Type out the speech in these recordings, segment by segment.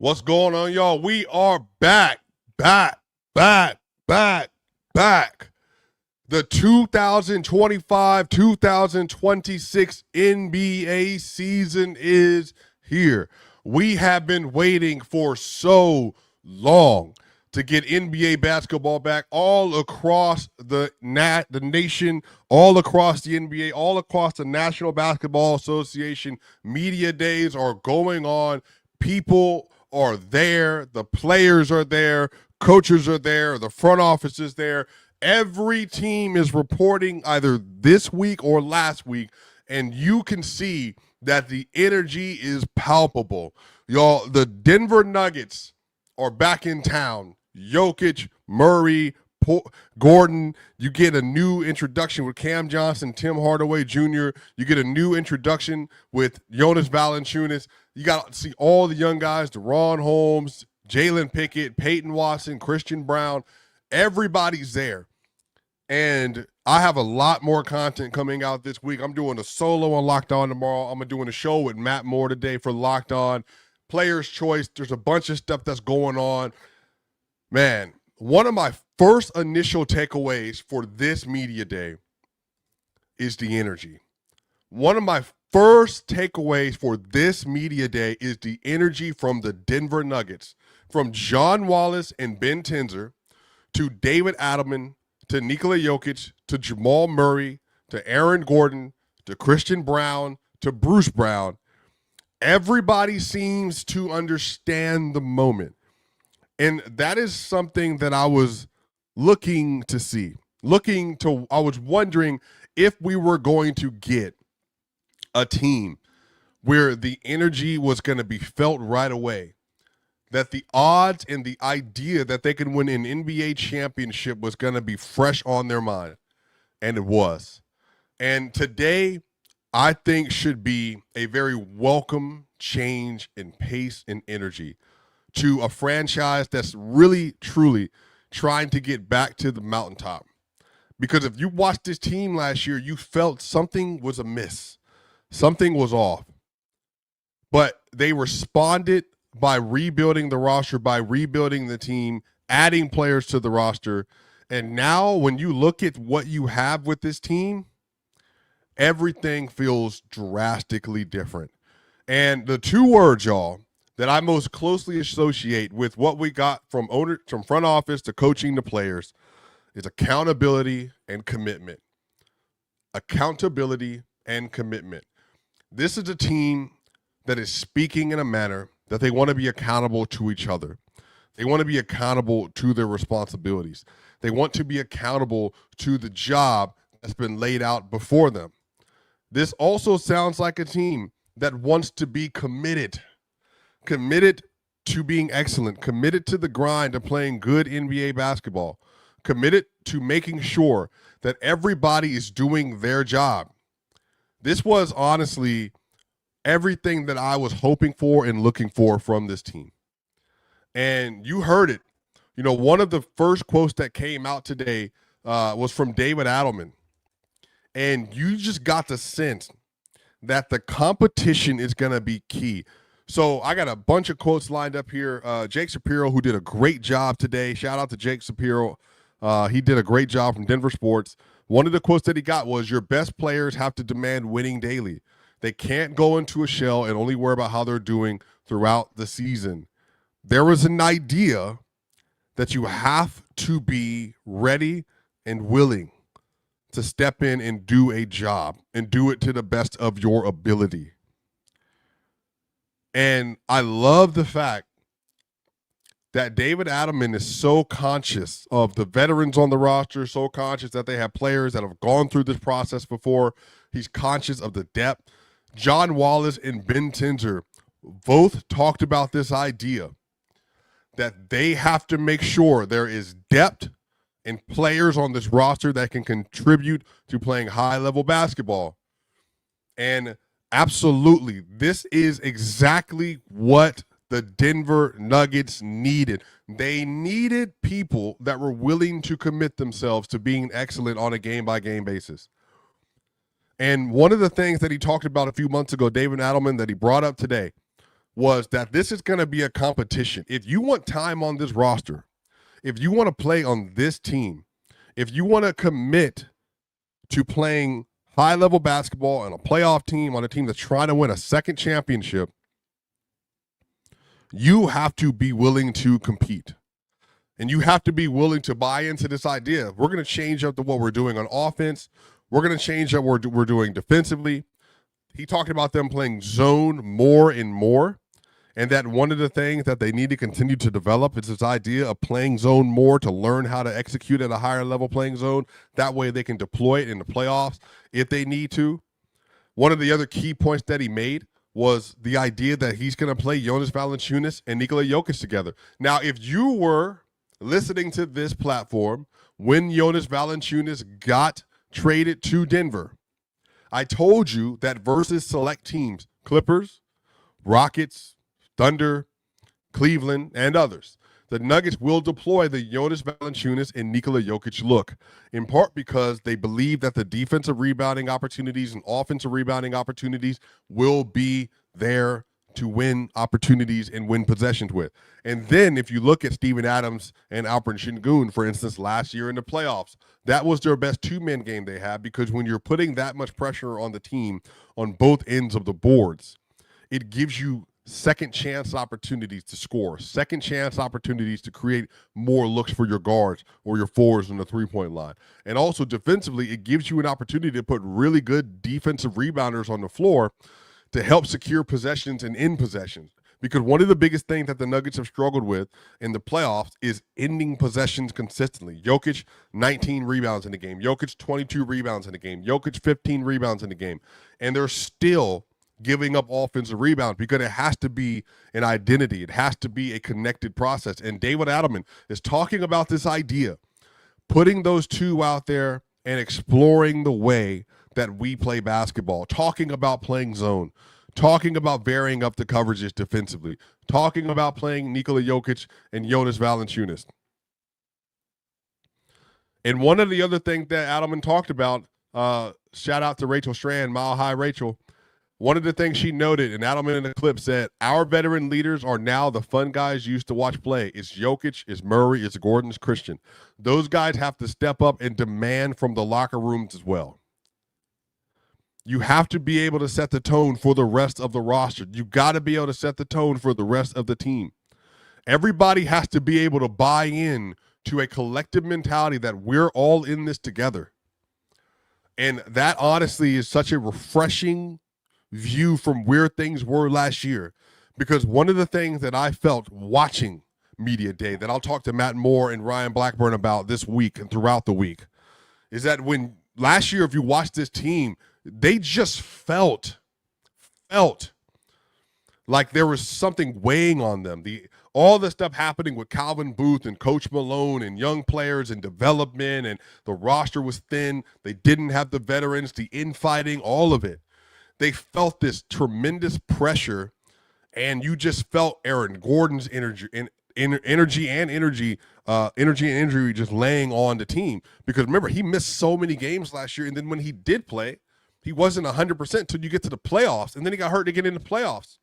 What's going on, y'all? We are back. The 2025-2026 NBA season is here. We have been waiting for so long to get NBA basketball back all across the nation, all across the NBA, all across the National Basketball Association. Media days are going on. People are there. The players are there. Coaches are there. The front office is there. Every team is reporting either this week or last week, and you can see that the energy is palpable. Y'all, the Denver Nuggets are back in town. Jokic, Murray, Gordon. You get a new introduction with Cam Johnson, Tim Hardaway Jr. You get a new introduction with Jonas Valanciunas. You got to see all the young guys, DeRon Holmes, Jalen Pickett, Peyton Watson, Christian Brown. Everybody's there. And I have a lot more content coming out this week. I'm doing a solo on Locked On tomorrow. I'm doing a show with Matt Moore today for Locked On. Player's Choice. There's a bunch of stuff that's going on. Man, one of my first initial takeaways for this media day is the energy. One of my first takeaways for this media day is the energy from the Denver Nuggets, from John Wallace and Ben Tenzer to David Adelman to Nikola Jokic to Jamal Murray to Aaron Gordon to Christian Brown to Bruce Brown. Everybody seems to understand the moment. And that is something that I was looking to see. I was wondering if we were going to get a team where the energy was going to be felt right away, that the odds and the idea that they could win an NBA championship was going to be fresh on their mind. And it was. And today, I think, should be a very welcome change in pace and energy to a franchise that's really, truly trying to get back to the mountaintop. Because if you watched this team last year, you felt something was amiss. Something was off. But they responded by rebuilding the roster, by rebuilding the team, adding players to the roster. And now when you look at what you have with this team, everything feels drastically different. And the two words, y'all, that I most closely associate with what we got from front office to coaching to players is accountability and commitment. Accountability and commitment. This is a team that is speaking in a manner that they want to be accountable to each other. They want to be accountable to their responsibilities. They want to be accountable to the job that's been laid out before them. This also sounds like a team that wants to be committed to being excellent, committed to the grind of playing good NBA basketball, committed to making sure that everybody is doing their job. This was honestly everything that I was hoping for and looking for from this team. And you heard it. You know, one of the first quotes that came out today was from David Adelman. And you just got the sense that the competition is going to be key. So I got a bunch of quotes lined up here. Jake Shapiro, who did a great job today. Shout out to Jake Shapiro. He did a great job from Denver Sports. One of the quotes that he got was, your best players have to demand winning daily. They can't go into a shell and only worry about how they're doing throughout the season. There was an idea that you have to be ready and willing to step in and do a job and do it to the best of your ability. And I love the fact that David Adelman is so conscious of the veterans on the roster, so conscious that they have players that have gone through this process before. He's conscious of the depth. John Wallace and Ben Tenzer both talked about this idea that they have to make sure there is depth and players on this roster that can contribute to playing high-level basketball. And absolutely, this is exactly what the Denver Nuggets needed. They needed people that were willing to commit themselves to being excellent on a game-by-game basis. And one of the things that he talked about a few months ago, David Adelman, that he brought up today, was that this is going to be a competition. If you want time on this roster, if you want to play on this team, if you want to commit to playing high-level basketball on a playoff team, on a team that's trying to win a second championship, you have to be willing to compete. And you have to be willing to buy into this idea. We're going to change up to what we're doing on offense. We're going to change up what we're doing defensively. He talked about them playing zone more and more, and that one of the things that they need to continue to develop is this idea of playing zone more to learn how to execute at a higher level playing zone. That way they can deploy it in the playoffs if they need to. One of the other key points that he made was the idea that he's going to play Jonas Valanciunas and Nikola Jokic together. Now, if you were listening to this platform when Jonas Valanciunas got traded to Denver, I told you that versus select teams, Clippers, Rockets, Thunder, Cleveland, and others, the Nuggets will deploy the Jonas Valanciunas and Nikola Jokic look, in part because they believe that the defensive rebounding opportunities and offensive rebounding opportunities will be there to win opportunities and win possessions with. And then if you look at Steven Adams and Alperen Sengun, for instance, last year in the playoffs, that was their best two-man game they had, because when you're putting that much pressure on the team on both ends of the boards, it gives you second chance opportunities to score, second chance opportunities to create more looks for your guards or your forwards on the three-point line. And also defensively, it gives you an opportunity to put really good defensive rebounders on the floor to help secure possessions and end possessions. Because one of the biggest things that the Nuggets have struggled with in the playoffs is ending possessions consistently. Jokic, 19 rebounds in the game. Jokic, 22 rebounds in the game. Jokic, 15 rebounds in the game. And they're still giving up offensive rebounds because it has to be an identity. It has to be a connected process. And David Adelman is talking about this idea, putting those two out there and exploring the way that we play basketball, talking about playing zone, talking about varying up the coverages defensively, talking about playing Nikola Jokic and Jonas Valanciunas. And one of the other things that Adelman talked about, shout out to Rachel Strand, Mile High Rachel, one of the things she noted, and Adelman in the clip said, our veteran leaders are now the fun guys you used to watch play. It's Jokic, it's Murray, it's Gordon, it's Christian. Those guys have to step up and demand from the locker rooms as well. You have to be able to set the tone for the rest of the roster. You got to be able to set the tone for the rest of the team. Everybody has to be able to buy in to a collective mentality that we're all in this together. And that honestly is such a refreshing view from where things were last year, because one of the things that I felt watching Media Day that I'll talk to Matt Moore and Ryan Blackburn about this week and throughout the week is that when last year, if you watched this team, they just felt like there was something weighing on them. All the stuff happening with Calvin Booth and Coach Malone and young players and development, and the roster was thin. They didn't have the veterans, the infighting, all of it. They felt this tremendous pressure, and you just felt Aaron Gordon's energy and injury just laying on the team. Because remember, he missed so many games last year, and then when he did play, he wasn't 100% until you get to the playoffs, and then he got hurt to get into the playoffs.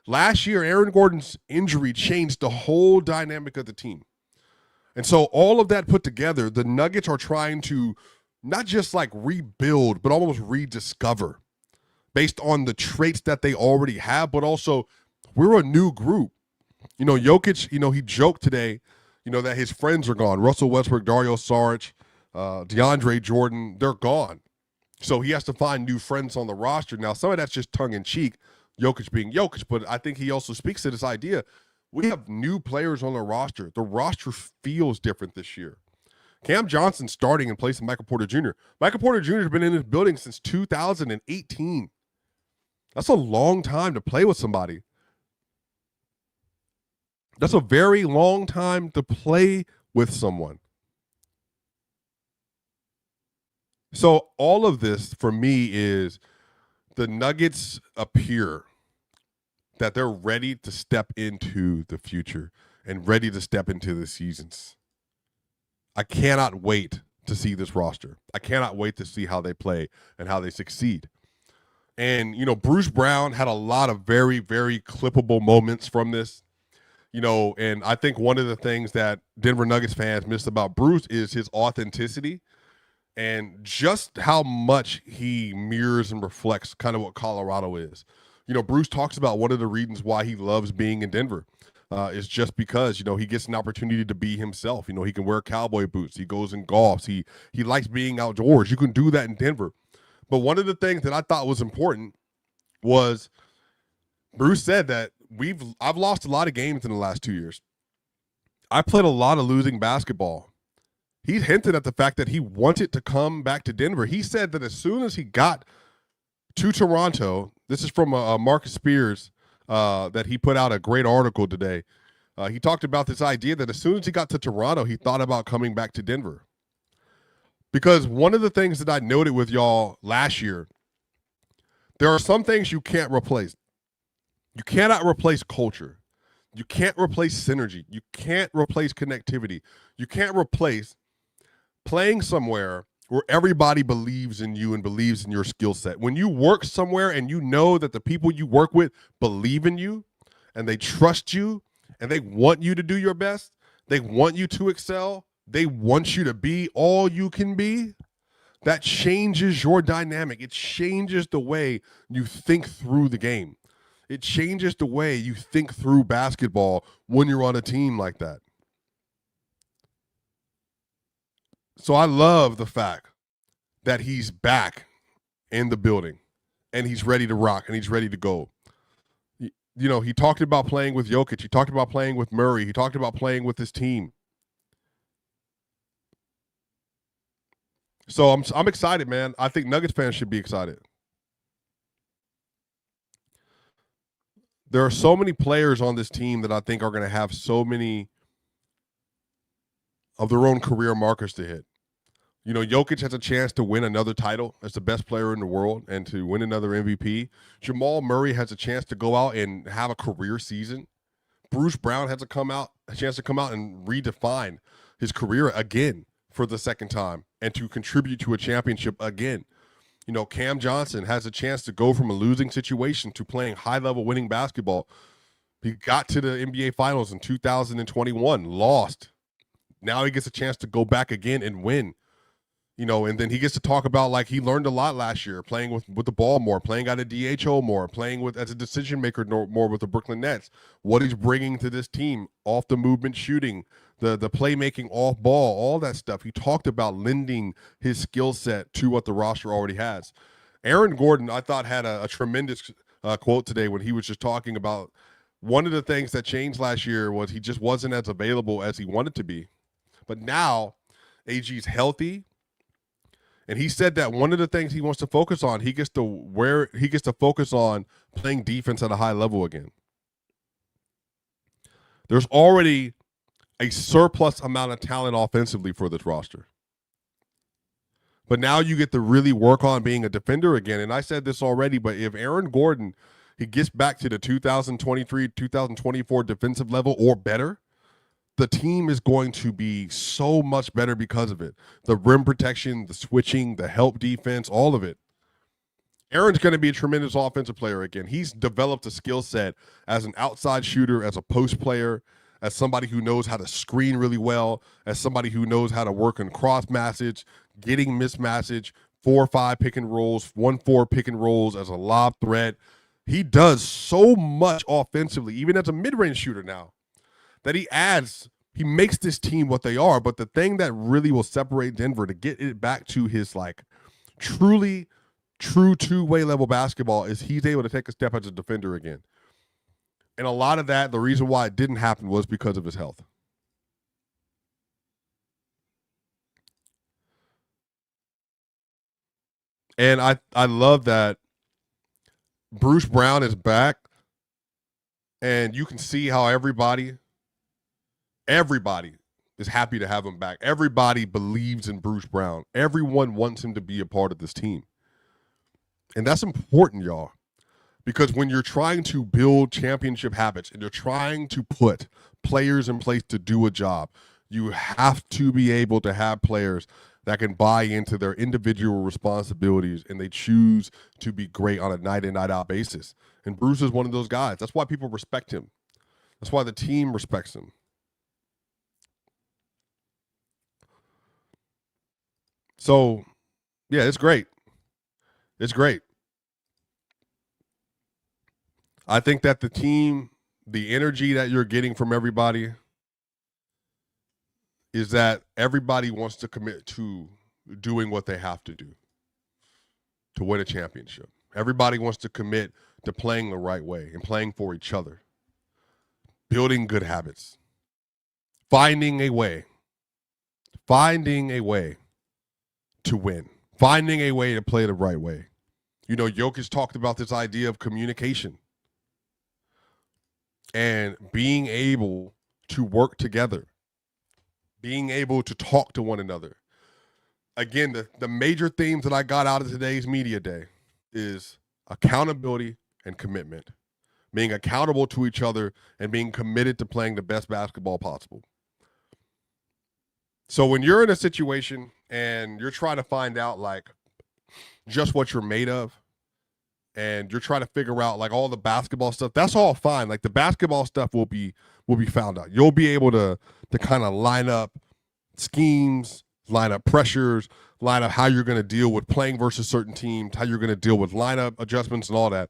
Last year, Aaron Gordon's injury changed the whole dynamic of the team. And so all of that put together, the Nuggets are trying to not just like rebuild, but almost rediscover based on the traits that they already have, but also we're a new group. You know, Jokic, he joked today, that his friends are gone. Russell Westbrook, Dario Saric, DeAndre Jordan, they're gone. So he has to find new friends on the roster. Now, some of that's just tongue-in-cheek, Jokic being Jokic, but I think he also speaks to this idea. We have new players on the roster. The roster feels different this year. Cam Johnson starting in place of Michael Porter Jr. Michael Porter Jr. has been in this building since 2018. That's a long time to play with somebody. That's a very long time to play with someone. So all of this for me is the Nuggets appear that they're ready to step into the future and ready to step into the seasons. I cannot wait to see this roster. I cannot wait to see how they play and how they succeed. And, Bruce Brown had a lot of very, very clippable moments from this, and I think one of the things that Denver Nuggets fans missed about Bruce is his authenticity and just how much he mirrors and reflects kind of what Colorado is. Bruce talks about one of the reasons why he loves being in Denver is just because, he gets an opportunity to be himself. He can wear cowboy boots. He goes and golfs. He likes being outdoors. You can do that in Denver. But one of the things that I thought was important was Bruce said that I've lost a lot of games in the last 2 years. I played a lot of losing basketball. He hinted at the fact that he wanted to come back to Denver. He said that as soon as he got to Toronto, this is from Marcus Spears that he put out a great article today. He talked about this idea that as soon as he got to Toronto, he thought about coming back to Denver. Because one of the things that I noted with y'all last year, there are some things you can't replace. You cannot replace culture. You can't replace synergy. You can't replace connectivity. You can't replace playing somewhere where everybody believes in you and believes in your skill set. When you work somewhere and you know that the people you work with believe in you and they trust you and they want you to do your best, they want you to excel, they want you to be all you can be, that changes your dynamic. It changes the way you think through the game. It changes the way you think through basketball when you're on a team like that. So I love the fact that he's back in the building and he's ready to rock and he's ready to go. He talked about playing with Jokic. He talked about playing with Murray. He talked about playing with his team. So I'm excited, man. I think Nuggets fans should be excited. There are so many players on this team that I think are going to have so many of their own career markers to hit. Jokic has a chance to win another title as the best player in the world and to win another MVP. Jamal Murray has a chance to go out and have a career season. Bruce Brown has a chance to come out and redefine his career again for the second time and to contribute to a championship again. Cam Johnson has a chance to go from a losing situation to playing high-level winning basketball. He got to the NBA Finals in 2021, lost. Now he gets a chance to go back again and win. And then he gets to talk about like he learned a lot last year, playing with the ball more, playing out of DHO more, playing with as a decision maker more with the Brooklyn Nets, what he's bringing to this team, off the movement shooting, the playmaking off ball, all that stuff. He talked about lending his skill set to what the roster already has. Aaron Gordon, I thought, had a tremendous quote today when he was just talking about one of the things that changed last year was he just wasn't as available as he wanted to be. But now AG's healthy. And he said that one of the things he wants to focus on, he gets to focus on playing defense at a high level again. There's already a surplus amount of talent offensively for this roster. But now you get to really work on being a defender again. And I said this already, but if Aaron Gordon, he gets back to the 2023-2024 defensive level or better, the team is going to be so much better because of it. The rim protection, the switching, the help defense, all of it. Aaron's going to be a tremendous offensive player again. He's developed a skill set as an outside shooter, as a post player, as somebody who knows how to screen really well, as somebody who knows how to work in cross message, getting mismatch, 4-5 pick and rolls, 1-4 pick and rolls as a lob threat. He does so much offensively, even as a mid-range shooter now, that he makes this team what they are. But the thing that really will separate Denver to get it back to his like truly true two-way level basketball is he's able to take a step as a defender again. And a lot of that, the reason why it didn't happen was because of his health. And I love that Bruce Brown is back, and you can see how everybody is happy to have him back. Everybody believes in Bruce Brown. Everyone wants him to be a part of this team. And that's important, y'all, because when you're trying to build championship habits and you're trying to put players in place to do a job, you have to be able to have players that can buy into their individual responsibilities, and they choose to be great on a night in, night out basis. And Bruce is one of those guys. That's why people respect him. That's why the team respects him. So, yeah, it's great. It's great. I think that the team, the energy that you're getting from everybody is that everybody wants to commit to doing what they have to do to win a championship. Everybody wants to commit to playing the right way and playing for each other, building good habits, finding a way to win, finding a way to play the right way. You know, Jokic talked about this idea of communication and being able to work together, being able to talk to one another. Again, the major themes that I got out of today's media day is accountability and commitment, being accountable to each other and being committed to playing the best basketball possible. So when you're in a situation and you're trying to find out like just what you're made of, and you're trying to figure out like all the basketball stuff, that's all fine. Like the basketball stuff will be found out. You'll be able to kind of line up schemes, line up pressures, line up how you're going to deal with playing versus certain teams, how you're going to deal with lineup adjustments and all that.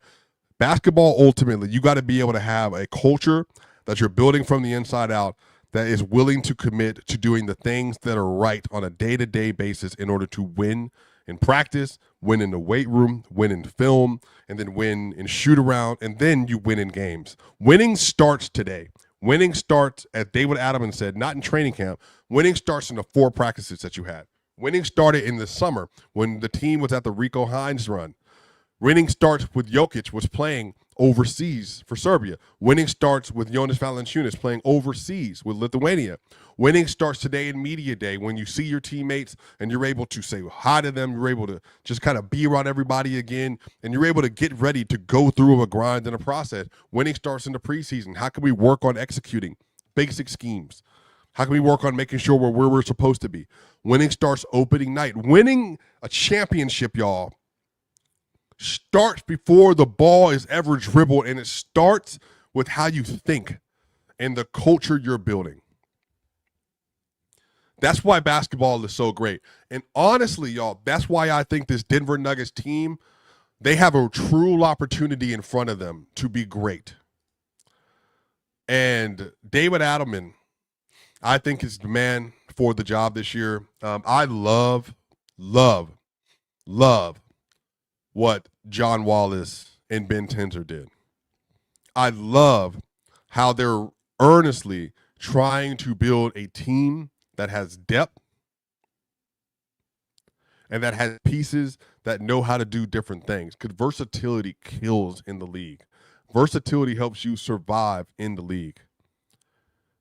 Basketball, ultimately, you got to be able to have a culture that you're building from the inside out that is willing to commit to doing the things that are right on a day-to-day basis in order to win in practice, win in the weight room, win in film, and then win in shoot around, and then you win in games. Winning starts today. Winning starts, as David Adams said, not in training camp. Winning starts in the 4 practices that you had. Winning started in the summer when the team was at the Rico Hines run. Winning starts with Jokic was playing overseas for Serbia. Winning starts with Jonas Valanciunas playing overseas with Lithuania. Winning starts today in media day when you see your teammates and you're able to say hi to them. You're able to just kind of be around everybody again, and you're able to get ready to go through a grind and a process. Winning starts in the preseason. How can we work on executing basic schemes? How can we work on making sure we're where we're supposed to be? Winning starts opening night. Winning a championship, y'all, starts before the ball is ever dribbled, and it starts with how you think and the culture you're building. That's why basketball is so great. And honestly, y'all, that's why I think this Denver Nuggets team, they have a true opportunity in front of them to be great. And David Adelman, I think, is the man for the job this year. I love what John Wallace and Ben Tenzer did. I love how they're earnestly trying to build a team that has depth and that has pieces that know how to do different things. Because versatility kills in the league. Versatility helps you survive in the league.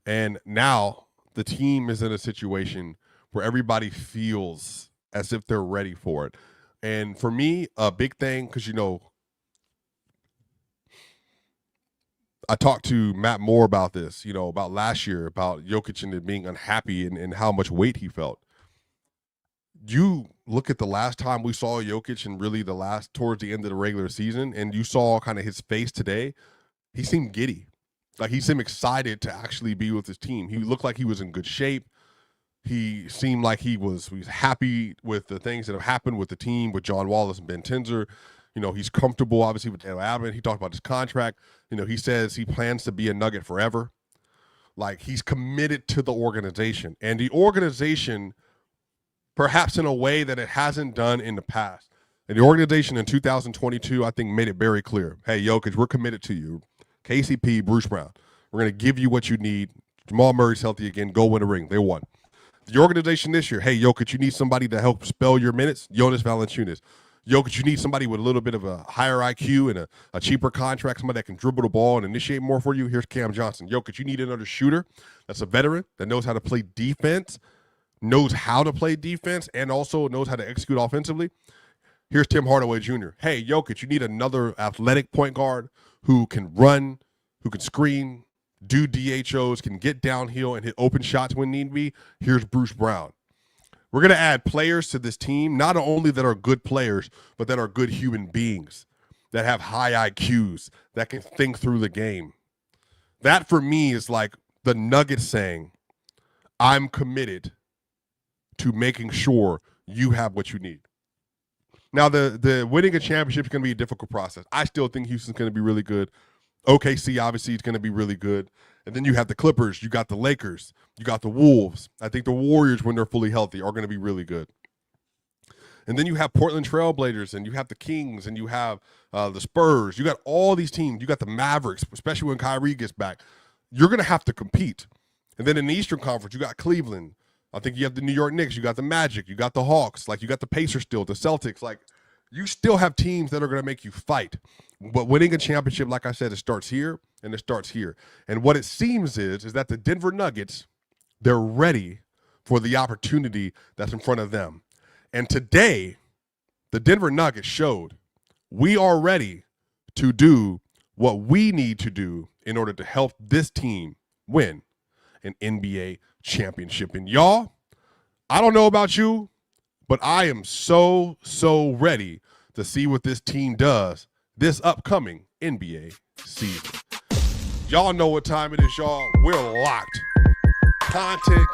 And now the team is in a situation where everybody feels as if they're ready for it. And for me, a big thing, because, you know, I talked to Matt Moore about this, you know, about last year, about Jokic and being unhappy and how much weight he felt. You look at the last time we saw Jokic and really towards the end of the regular season, and you saw kind of his face today, he seemed giddy. Like he seemed excited to actually be with his team. He looked like he was in good shape. He seemed like he was happy with the things that have happened with the team, with John Wallace and Ben Tenzer. You know, he's comfortable, obviously, with Dale Alvin. He talked about his contract. You know, he says he plans to be a Nugget forever. Like, he's committed to the organization. And the organization, perhaps in a way that it hasn't done in the past. And the organization in 2022, I think, made it very clear. Hey, Jokic, we're committed to you. KCP, Bruce Brown. We're going to give you what you need. Jamal Murray's healthy again. Go win a ring. They won. The organization this year, hey, Jokic, you need somebody to help spell your minutes. Jonas Valanciunas. Jokic, you need somebody with a little bit of a higher IQ and a cheaper contract, somebody that can dribble the ball and initiate more for you. Here's Cam Johnson. Jokic, you need another shooter that's a veteran, that knows how to play defense, and also knows how to execute offensively. Here's Tim Hardaway Jr. Hey, Jokic, you need another athletic point guard who can run, who can screen, do DHOs, can get downhill and hit open shots when need be. Here's Bruce Brown. We're going to add players to this team, not only that are good players, but that are good human beings, that have high IQs, that can think through the game. That for me is like the Nuggets saying, I'm committed to making sure you have what you need. Now, the winning a championship is going to be a difficult process. I still think Houston's going to be really good. OKC, obviously, is going to be really good. And then you have the Clippers. You got the Lakers. You got the Wolves. I think the Warriors, when they're fully healthy, are going to be really good. And then you have Portland Trailblazers, and you have the Kings, and you have the Spurs. You got all these teams. You got the Mavericks, especially when Kyrie gets back. You're going to have to compete. And then in the Eastern Conference, you got Cleveland. I think you have the New York Knicks. You got the Magic. You got the Hawks. Like, you got the Pacers still, the Celtics. Like, you still have teams that are going to make you fight. But winning a championship, like I said, it starts here and it starts here. And what it seems is that the Denver Nuggets, they're ready for the opportunity that's in front of them. And today, the Denver Nuggets showed we are ready to do what we need to do in order to help this team win an NBA championship. And y'all, I don't know about you, but I am so ready to see what this team does this upcoming NBA season. Y'all know what time it is, y'all. We're locked. Content.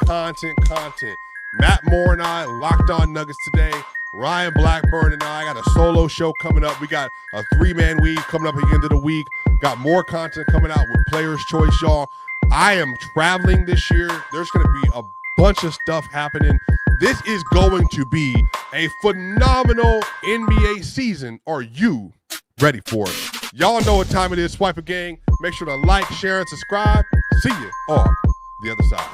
Matt Moore and I locked on Nuggets today. Ryan Blackburn and I got a solo show coming up. We got a 3-man week coming up at the end of the week. Got more content coming out with Player's Choice, y'all. I am traveling this year. There's going to be a bunch of stuff happening. This is going to be a phenomenal NBA season. Are you ready for it? Y'all know what time it is, Swipa Gang. Make sure to like, share, and subscribe. See you on the other side.